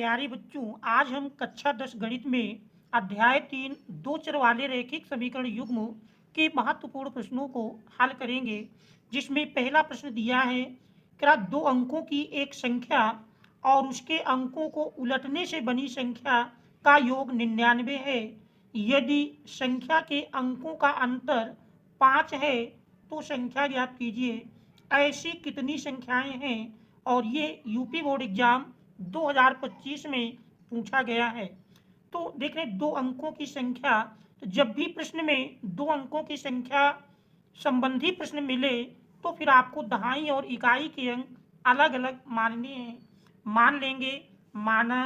प्यारे बच्चों, आज हम कक्षा 10 गणित में अध्याय 3 दो चर वाले रैखिक समीकरण युग्म के महत्वपूर्ण प्रश्नों को हल करेंगे। जिसमें पहला प्रश्न दिया है, क्या दो अंकों की एक संख्या और उसके अंकों को उलटने से बनी संख्या का योग 99 है। यदि संख्या के अंकों का अंतर 5 है तो संख्या ज्ञात कीजिए। ऐसी कितनी संख्याएं हैं और ये यूपी बोर्ड एग्जाम 2025 में पूछा गया है। तो देख रहे हैं दो अंकों की संख्या, तो जब भी प्रश्न में दो अंकों की संख्या संबंधी प्रश्न मिले तो फिर आपको दहाई और इकाई के अंक अलग अलग मानने हैं। मान लेंगे, माना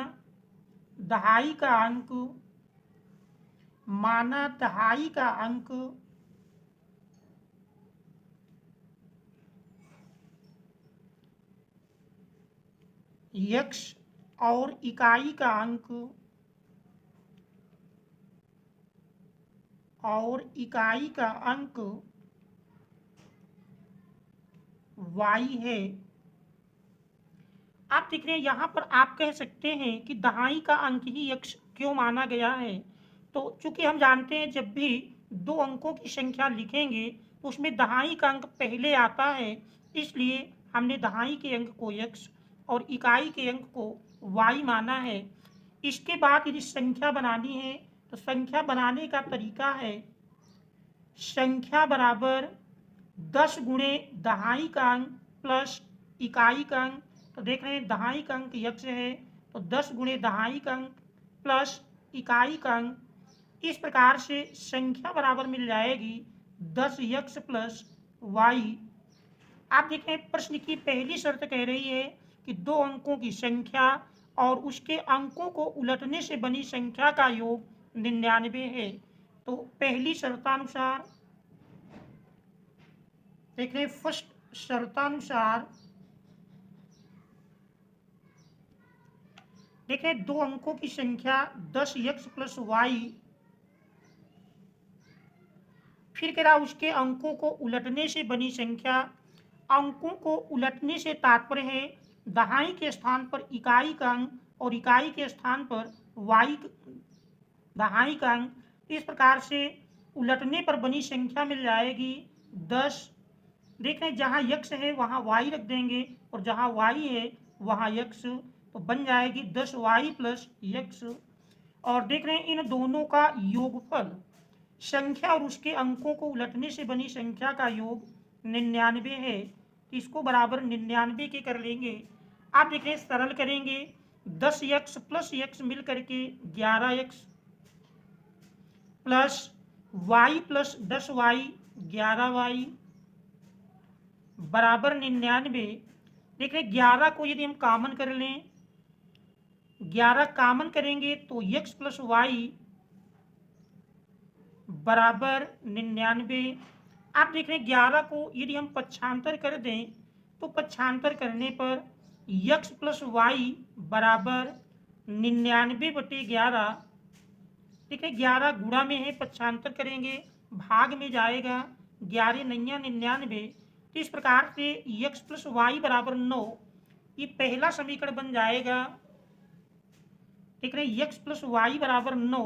दहाई का अंक, माना दहाई का अंक x और इकाई का अंक y है। आप देख रहे हैं यहाँ पर आप कह सकते हैं कि दहाई का अंक ही x क्यों माना गया है। तो चूंकि हम जानते हैं जब भी दो अंकों की संख्या लिखेंगे तो उसमें दहाई का अंक पहले आता है, इसलिए हमने दहाई के अंक को x और इकाई के अंक को y माना है। इसके बाद यदि संख्या बनानी है तो संख्या बनाने का तरीका है संख्या बराबर 10 गुणे दहाई का अंक प्लस इकाई का अंक। तो देख रहे हैं दहाई का अंक x है तो 10 गुणे दहाई का अंक प्लस इकाई का अंक। इस प्रकार से संख्या बराबर मिल जाएगी 10x प्लस y। आप देखें प्रश्न की पहली शर्त कह रही है कि दो अंकों की संख्या और उसके अंकों को उलटने से बनी संख्या का योग 99 है। तो पहली शर्तानुसार देख रहे फर्स्ट शर्तानुसार देखें दो अंकों की संख्या 10x प्लस y, फिर कह रहा उसके अंकों को उलटने से बनी संख्या। अंकों को उलटने से तात्पर्य है दहाई के स्थान पर इकाई का अंक और इकाई के स्थान पर y दहाई का अंक। इस प्रकार से उलटने पर बनी संख्या मिल जाएगी 10। देख रहे जहाँ x है वहाँ y रख देंगे और जहाँ y है वहाँ x, तो बन जाएगी 10y प्लस x। और देख रहे हैं इन दोनों का योगफल संख्या और उसके अंकों को उलटने से बनी संख्या का योग 99 है। तो इसको बराबर 99 के कर लेंगे। आप देख रहे हैं सरल करेंगे 10x प्लस x मिल करके 11x plus y plus 10y 11y बराबर 99। देख रहे 11 को यदि हम कॉमन कर लें, 11 कॉमन करेंगे तो x प्लस y बराबर 99। आप देख रहे हैं 11 को यदि हम पक्षांतर कर दें तो पक्षांतर करने पर x प्लस वाई बराबर 99/11। ठीक है, 11 गुणा में है, पक्षांतर करेंगे भाग में जाएगा, 11 नैया 99। तो इस प्रकार से x प्लस वाई बराबर 9, ये पहला समीकरण बन जाएगा। ठीक है, x प्लस वाई बराबर 9,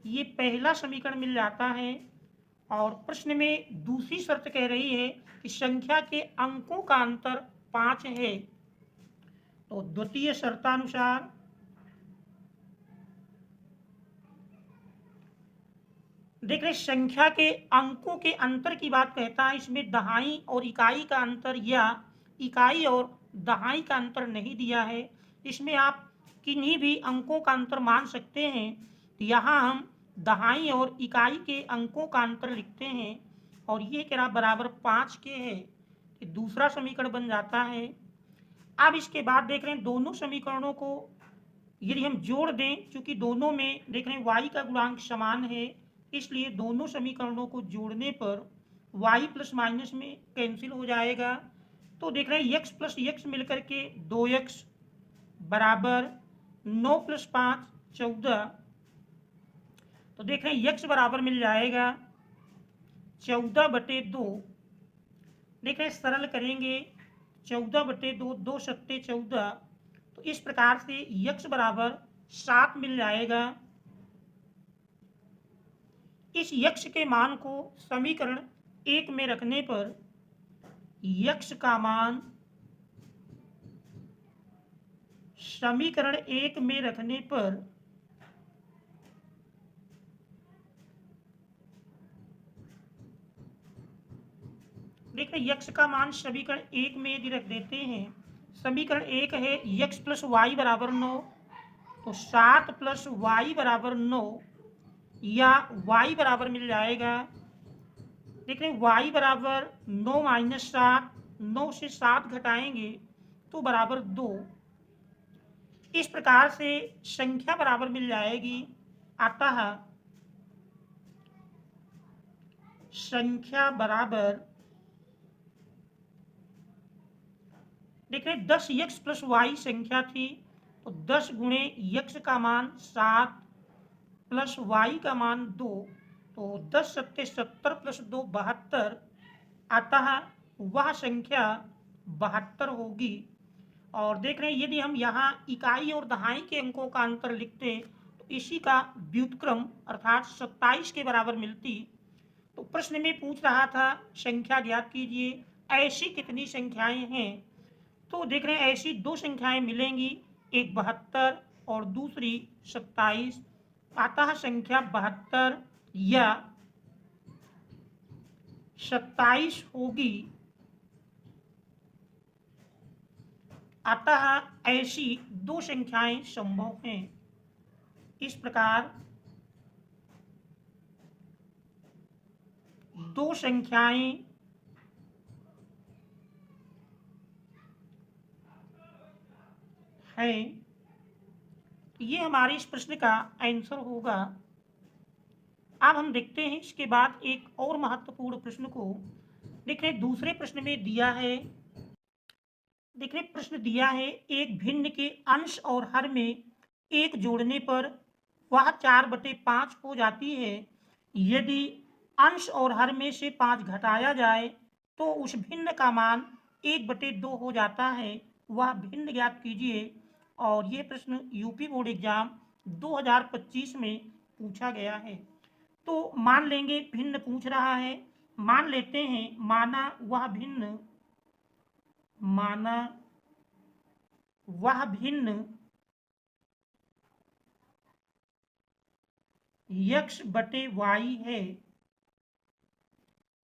ये पहला समीकरण मिल जाता है। और प्रश्न में दूसरी शर्त कह रही है कि संख्या के अंकों का अंतर 5 है। तो द्वितीय शर्तानुसार देख रहे संख्या के अंकों के अंतर की बात कहता है, इसमें दहाई और इकाई का अंतर या इकाई और दहाई का अंतर नहीं दिया है। इसमें आप किन्हीं भी अंकों का अंतर मान सकते हैं। तो यहाँ हम दहाई और इकाई के अंकों का अंतर लिखते हैं और ये क्या बराबर 5 के है। तो दूसरा समीकरण बन जाता है। अब इसके बाद देख रहे हैं दोनों समीकरणों को यदि हम जोड़ दें, चूंकि दोनों में देख रहे हैं y का गुणांक समान है, इसलिए दोनों समीकरणों को जोड़ने पर y प्लस माइनस में कैंसिल हो जाएगा। तो देख रहे हैं x प्लस x मिलकर के 2x बराबर 9 प्लस 5 14। तो देख रहे हैं x बराबर मिल जाएगा 14/2। देख रहे हैं सरल करेंगे 14/2, 2 सत्ते 14, तो इस प्रकार से यक्स बराबर 7 मिल जाएगा। इस यक्स के मान को समीकरण 1 में रखने पर यक्स का मान समीकरण 1 में रखने पर देखिए यक्स का मान समीकरण 1 में यदि रख देते हैं, समीकरण 1 है यक्स प्लस वाई बराबर 9, तो 7 प्लस वाई बराबर 9 या वाई बराबर मिल जाएगा। देख रहे वाई बराबर 9 माइनस 7, 9 से 7 घटाएंगे तो बराबर 2। इस प्रकार से संख्या बराबर मिल जाएगी। अतः संख्या बराबर देख रहे 10 यक्स प्लस वाई संख्या थी, तो 10 गुणे यक्स का मान 7 प्लस वाई का मान 2, तो 10 सत्ते 70 प्लस 2 72। अतः वह संख्या 72 होगी। और देख रहे हैं यदि हम यहाँ इकाई और दहाई के अंकों का अंतर लिखते तो इसी का व्युत्क्रम अर्थात 27 के बराबर मिलती। तो प्रश्न में पूछ रहा था संख्या ज्ञात कीजिए, ऐसी कितनी संख्याएं हैं। तो देख रहे हैं ऐसी दो संख्याएं मिलेंगी, एक 72 और दूसरी 27। अतः संख्या 72 या 27 होगी। अतः ऐसी दो संख्याएं संभव हैं। इस प्रकार दो संख्याएं हैं। ये हमारे इस प्रश्न का आंसर होगा। अब हम देखते हैं इसके बाद एक और महत्वपूर्ण प्रश्न को। देखिए दूसरे प्रश्न में दिया है, देखिए प्रश्न दिया है एक भिन्न के अंश और हर में एक जोड़ने पर वह 4/5 हो जाती है। यदि अंश और हर में से 5 घटाया जाए तो उस भिन्न का मान 1/2 हो जाता है। वह भिन्न ज्ञात कीजिए। और ये प्रश्न यूपी बोर्ड एग्जाम 2025 में पूछा गया है। तो मान लेंगे भिन्न पूछ रहा है, मान लेते हैं माना वह भिन्न x/y है।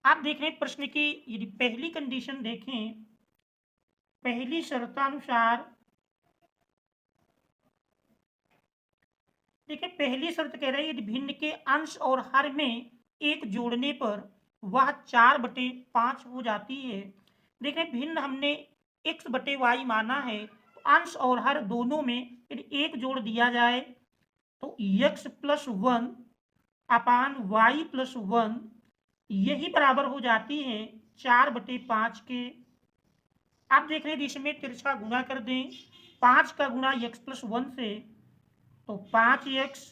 आप देख रहे हैं प्रश्न की यदि पहली कंडीशन देखें, पहली शर्तानुसार देखिए पहली शर्त कह रही है यदि भिन्न के अंश और हर में एक जोड़ने पर वह 4/5 हो जाती है। देखिए भिन्न हमने x/y माना है, तो अंश और हर दोनों में यदि एक जोड़ दिया जाए तो x + 1 अपान y + 1 यही बराबर हो जाती है 4/5 के। आप देख रहे हैं इसमें तिरछा गुणा कर दें, 5 का गुणा x + 1 से, तो 5x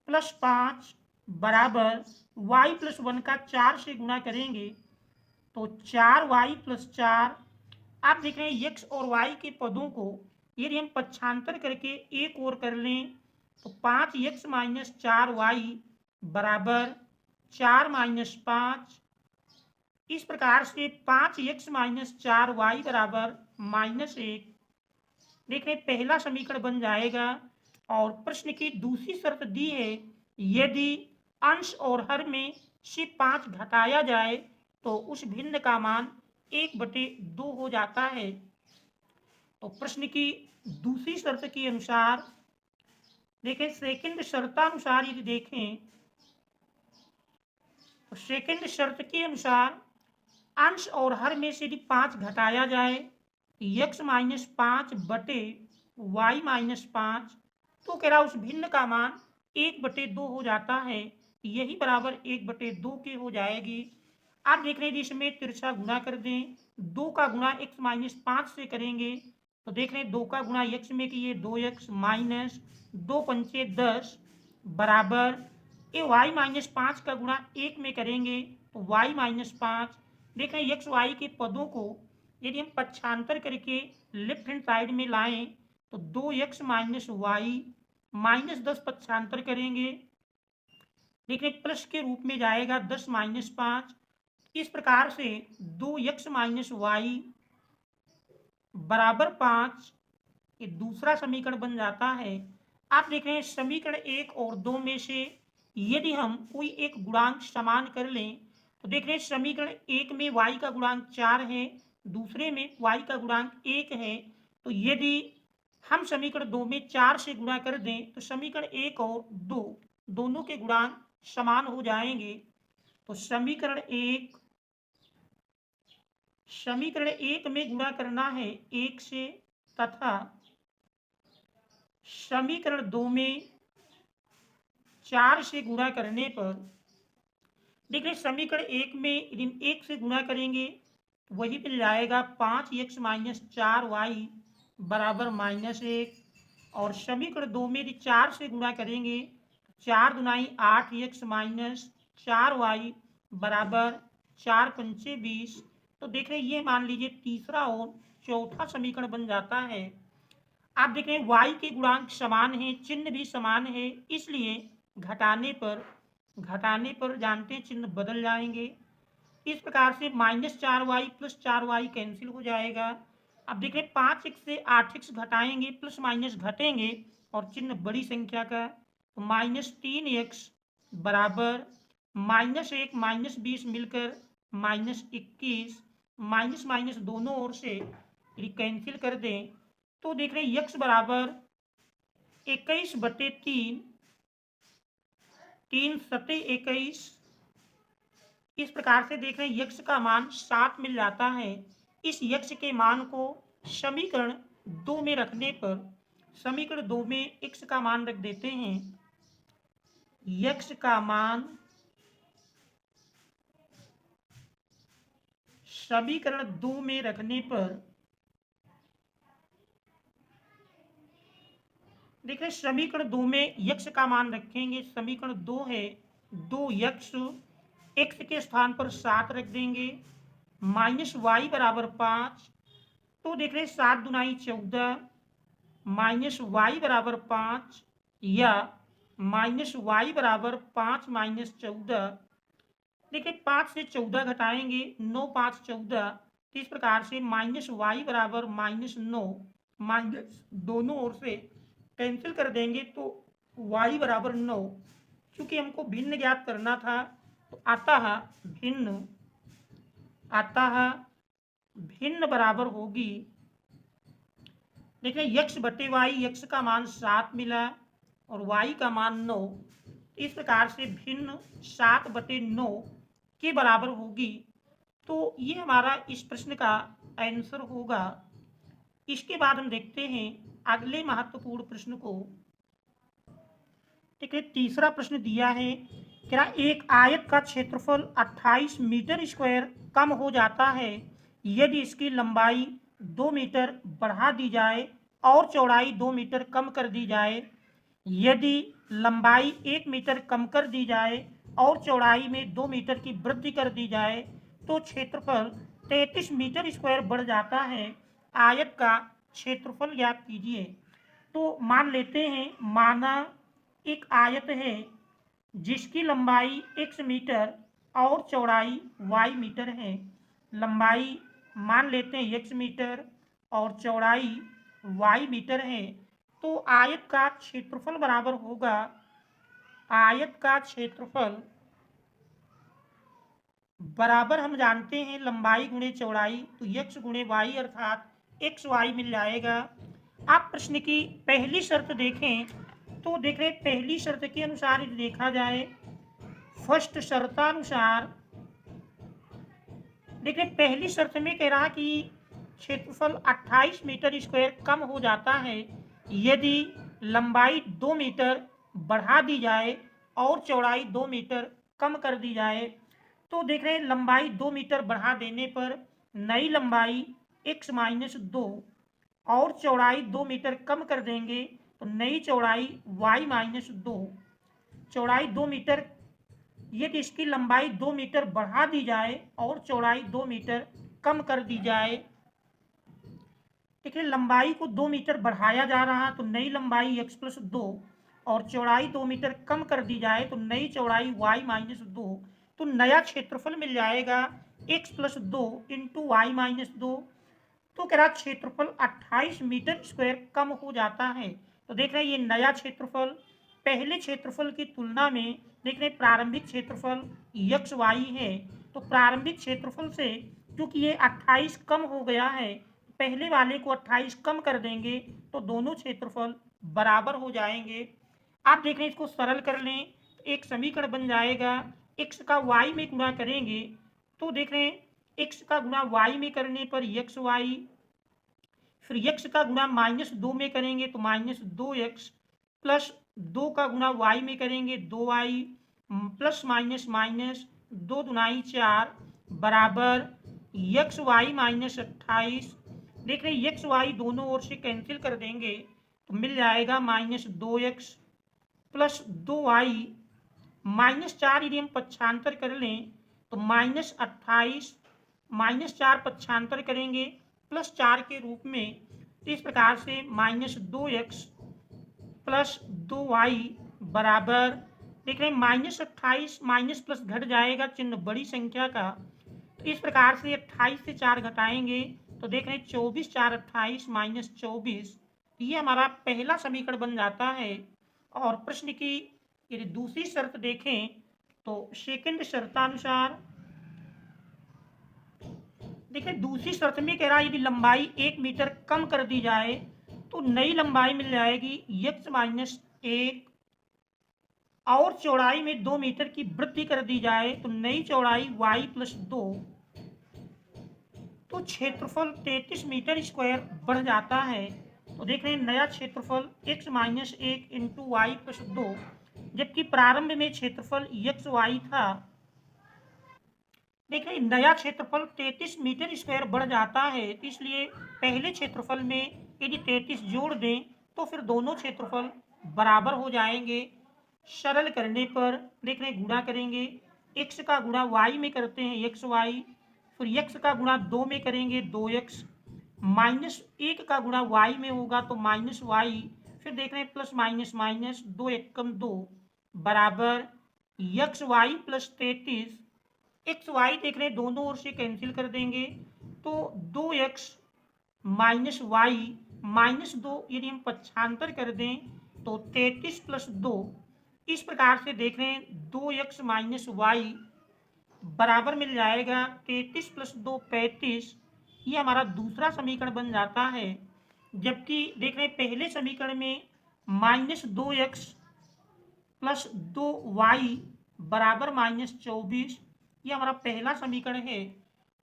+ 5 बराबर y + 1 का 4 से गुणा करेंगे तो 4y + 4। आप देख रहे हैं x और y के पदों को यदि हम पक्षांतर करके एक और कर लें तो 5x - 4y बराबर 4 - 5। इस प्रकार से 5x - 4y बराबर -1। देख रहे पहला समीकरण बन जाएगा। और प्रश्न की दूसरी शर्त दी है यदि अंश और हर में से 5 घटाया जाए तो उस भिन्न का मान 1/2 हो जाता है। तो प्रश्न की दूसरी शर्त के अनुसार देखें, सेकंड शर्तानुसार यदि देखें तो सेकंड शर्त के अनुसार अंश और हर में से यदि 5 घटाया जाए x - 5 बटे y - 5, तो कह रहा उस भिन्न का मान 1/2 हो जाता है। यही बराबर 1/2 की हो जाएगी। आप देख रहे हैं इसमें तिरछा गुणा कर दें, 2 का गुणा x - 5 से करेंगे तो देख रहे हैं 2 का गुणा x में किए 2x माइनस 2 पंचे 10 बराबर ये y - 5 का गुणा 1 में करेंगे तो y - 5। देख रहे हैं x y के पदों को यदि हम पक्षांतर करके लेफ्ट हैंड साइड में लाएं तो 2x माइनस वाई माइनस 10 पक्षांतर करेंगे, देखिए प्लस के रूप में जाएगा 10 माइनस 5। इस प्रकार से 2x माइनस वाई बराबर 5 ये दूसरा समीकरण बन जाता है। आप देख रहे हैं समीकरण 1 और 2 में से यदि हम कोई एक गुणांक समान कर लें तो देख रहे हैं समीकरण 1 में y का गुणांक 4 है, दूसरे में y का गुणांक 1 है। तो यदि हम समीकरण 2 में 4 से गुणा कर दें तो समीकरण 1 और 2 दोनों के गुणांक समान हो जाएंगे। तो समीकरण 1 में गुणा करना है 1 से, तथा समीकरण 2 में 4 से गुणा करने पर देखिए समीकरण 1 में यदि 1 से गुणा करेंगे तो वही मिल जाएगा 5x माइनस 4y बराबर -1। और समीकरण 2 में यदि 4 से गुणा करेंगे तो 4 दुनाई 8x माइनस 4y बराबर 4 पंचे 20। तो देख रहे ये मान लीजिए तीसरा और चौथा समीकरण बन जाता है। आप देख रहे हैं y के गुणांक समान है, चिन्ह भी समान है, इसलिए घटाने पर जानते हैं चिन्ह बदल जाएंगे। इस प्रकार से -4y प्लस 4y कैंसिल हो जाएगा। अब देख रहे 5x से 8x घटाएंगे, प्लस माइनस घटेंगे और चिन्ह बड़ी संख्या का, तो -3x बराबर -1 -20 मिलकर -21, माइनस माइनस दोनों ओर से यदि कैंसिल कर दें तो देख रहे हैं x बराबर 21/3, 3 सते 21। इस प्रकार से देख रहे हैं यक्ष का मान 7 मिल जाता है। इस यक्ष के मान को समीकरण 2 में रखने पर समीकरण 2 में x का मान रख देते हैं। यक्ष का मान समीकरण 2 में रखने पर देख रहे समीकरण 2 में यक्ष का मान रखेंगे। समीकरण 2 है 2 यक्ष, x के स्थान पर 7 रख देंगे, माइनस वाई बराबर 5। तो देख रहे 7 दुनाई 14 माइनस वाई बराबर 5 या माइनस वाई बराबर 5 माइनस 14। देखिए 5 से 14 घटाएंगे 9 5 14। इस प्रकार से माइनस वाई बराबर -9, माइनस दोनों ओर से कैंसिल कर देंगे तो y बराबर 9। चूंकि हमको भिन्न ज्ञात करना था तो भिन्न बराबर होगी, देखिए x बटे वाई, x का मान 7 मिला और y का मान 9। इस प्रकार से भिन्न 7/9 के बराबर होगी। तो ये हमारा इस प्रश्न का आंसर होगा। इसके बाद हम देखते हैं अगले महत्वपूर्ण प्रश्न को। ठीक है, तीसरा प्रश्न दिया है, क्या एक आयत का क्षेत्रफल 28 मीटर स्क्वायर कम हो जाता है यदि इसकी लंबाई 2 मीटर बढ़ा दी जाए और चौड़ाई 2 मीटर कम कर दी जाए। यदि लंबाई 1 मीटर कम कर दी जाए और चौड़ाई में 2 मीटर की वृद्धि कर दी जाए तो क्षेत्रफल 33 मीटर स्क्वायर बढ़ जाता है। आयत का क्षेत्रफल ज्ञात कीजिए। तो मान लेते हैं, माना एक आयत है जिसकी लंबाई x मीटर और चौड़ाई y मीटर है। लंबाई मान लेते हैं x मीटर और चौड़ाई y मीटर है। तो आयत का क्षेत्रफल बराबर होगा, आयत का क्षेत्रफल बराबर हम जानते हैं लंबाई गुणे चौड़ाई, तो x गुणे y अर्थात xy मिल जाएगा। आप प्रश्न की पहली शर्त देखें तो देख रहे पहली शर्त के अनुसार यदि देखा जाए, फर्स्ट शर्तानुसार देखिए पहली शर्त में कह रहा कि क्षेत्रफल 28 मीटर स्क्वायर कम हो जाता है यदि लंबाई 2 मीटर बढ़ा दी जाए और चौड़ाई 2 मीटर कम कर दी जाए। तो देख रहे हैं लंबाई 2 मीटर बढ़ा देने पर नई लंबाई x-2 और चौड़ाई 2 मीटर कम कर देंगे तो नई चौड़ाई y-2। चौड़ाई 2 मीटर, यदि इसकी लंबाई 2 मीटर बढ़ा दी जाए और चौड़ाई 2 मीटर कम कर दी जाए देखिए लंबाई को 2 मीटर बढ़ाया जा रहा तो नई लंबाई x प्लस 2 और चौड़ाई 2 मीटर कम कर दी जाए तो नई चौड़ाई y माइनस 2, तो नया क्षेत्रफल मिल जाएगा x plus 2 into Y minus 2। तो कह रहा क्षेत्रफल 28 मीटर स्क्वायर कम हो जाता है। तो देख रहे हैं ये नया क्षेत्रफल पहले क्षेत्रफल की तुलना में देख रहे हैं प्रारंभिक क्षेत्रफल यक्स वाई है। तो प्रारंभिक क्षेत्रफल से क्योंकि ये 28 कम हो गया है, पहले वाले को 28 कम कर देंगे तो दोनों क्षेत्रफल बराबर हो जाएंगे। आप देख रहे हैं इसको सरल कर लें, एक समीकरण बन जाएगा x का y में गुणा करेंगे तो देख रहे हैं x का गुणा y में करने पर यक्स वाई, फिर x का गुणा -2 में करेंगे तो -2x प्लस 2 का गुणा y में करेंगे 2y plus minus minus 2 Dunai 4 बराबर यक्स वाई माइनस 28। देख रहे हैं यक्स वाई दोनों ओर से कैंसिल कर देंगे तो मिल जाएगा -2x प्लस 2y -4 यदि हम पक्षांतर कर लें तो -28 -4 पक्षांतर करेंगे +4 के रूप में। तो इस प्रकार से -2x प्लस 2y बराबर देख रहे हैं -28 माइनस प्लस घट जाएगा चिन्ह बड़ी संख्या का। तो इस प्रकार से 28 से 4 घटाएंगे तो देख रहे हैं 24 4 28 -24, ये हमारा पहला समीकरण बन जाता है। और प्रश्न की यदि दूसरी शर्त देखें तो सेकंड शर्तानुसार देखिए दूसरी शर्त में कह रहा है यदि लंबाई 1 मीटर कम कर दी जाए तो नई लंबाई मिल जाएगी x माइनस 1 और चौड़ाई में 2 मीटर की वृद्धि कर दी जाए तो नई चौड़ाई y प्लस 2, तो क्षेत्रफल 33 मीटर स्क्वायर बढ़ जाता है। तो देख रहे हैं नया क्षेत्रफल x minus 1 into Y plus 2, जबकि प्रारंभ में क्षेत्रफल यक्स वाई था। देख रहे नया क्षेत्रफल 33 मीटर स्क्वायर बढ़ जाता है, तो इसलिए पहले क्षेत्रफल में यदि 33 जोड़ दें तो फिर दोनों क्षेत्रफल बराबर हो जाएंगे। सरल करने पर देख रहे गुणा करेंगे, x का गुणा y में करते हैं एक्स वाई, फिर x का गुणा 2 में करेंगे 2x, -1 का गुणा y में होगा तो -y, फिर देख रहे हैं प्लस माइनस माइनस 2 एकम 2 बराबर X Y plus 33। X Y देख रहे हैं दोनों ओर से कैंसिल कर देंगे तो 2x माइनस वाई -2 यदि हम पक्षांतर कर दें तो 33 प्लस 2। इस प्रकार से देख रहे हैं 2x माइनस वाई बराबर मिल जाएगा 33 प्लस 2 35, ये हमारा दूसरा समीकरण बन जाता है। जबकि देख रहे हैं पहले समीकरण में -2x प्लस 2y बराबर -24, ये हमारा पहला समीकरण है।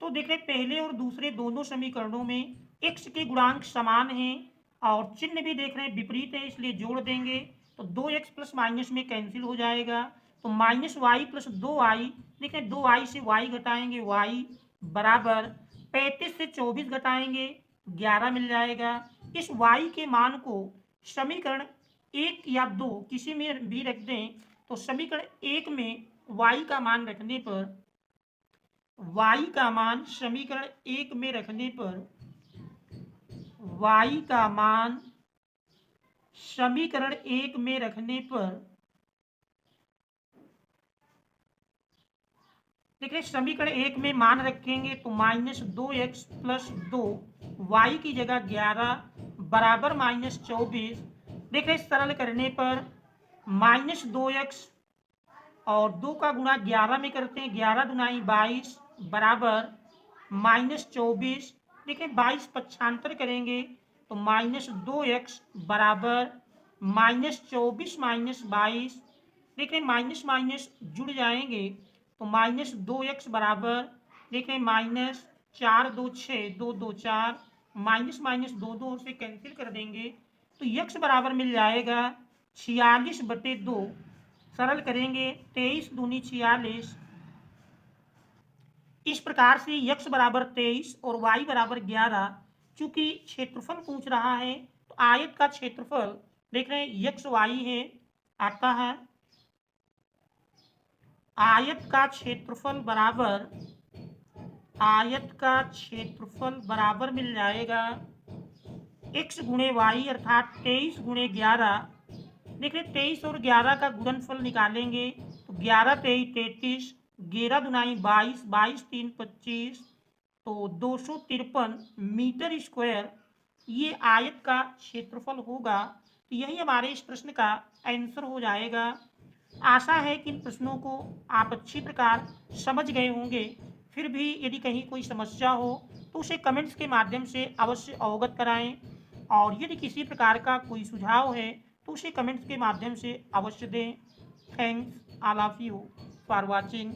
तो देख रहे पहले और दूसरे दोनों समीकरणों में x के गुणांक समान हैं और चिन्ह भी देख रहे हैं विपरीत है, इसलिए जोड़ देंगे तो 2x प्लस माइनस में कैंसिल हो जाएगा तो -y प्लस 2y, देख रहे 2y से y घटाएंगे y बराबर 35 से 24 घटाएंगे 11 मिल जाएगा। इस y के मान को समीकरण 1 या 2 किसी में भी रख दें तो समीकरण 1 में y का मान रखने पर y का मान समीकरण 1 में रखने पर y का मान समीकरण 1 में रखने पर देखिए समीकरण 1 में मान रखेंगे तो -2x प्लस 2 y की जगह 11 बराबर -24। देखिए सरल करने पर -2x और 2 का गुणा 11 में करते हैं 11 दुनाई 22 बराबर -24। देखिए 22 पक्षांतर करेंगे तो -2x बराबर -24 -22। देखिए माइनस माइनस जुड़ जाएंगे तो -2x बराबर देखिए -4 2 6 2 2 4 माइनस माइनस 2 2 से कैंसिल कर देंगे तो x बराबर मिल जाएगा 46/2। सरल करेंगे 23 दूनी 46। इस प्रकार से x बराबर 23 और y बराबर 11। चूंकि क्षेत्रफल पूछ रहा है तो आयत का क्षेत्रफल देख रहे हैं x y है आता है, आयत का क्षेत्रफल बराबर मिल जाएगा x गुणे वाई अर्थात 23 गुणे 11। देखिए 23 और 11 का गुणनफल निकालेंगे तो 11 23 33, 11 दुनाई 22, 22 3 25, तो 253 मीटर स्क्वायर ये आयत का क्षेत्रफल होगा। तो यही हमारे इस प्रश्न का आंसर हो जाएगा। आशा है कि इन प्रश्नों को आप अच्छी प्रकार समझ गए होंगे। फिर भी यदि कहीं कोई समस्या हो तो उसे कमेंट्स के माध्यम से अवश्य अवगत कराएं, और यदि किसी प्रकार का कोई सुझाव है तो उसे कमेंट्स के माध्यम से अवश्य दें। Thanks all of you for watching.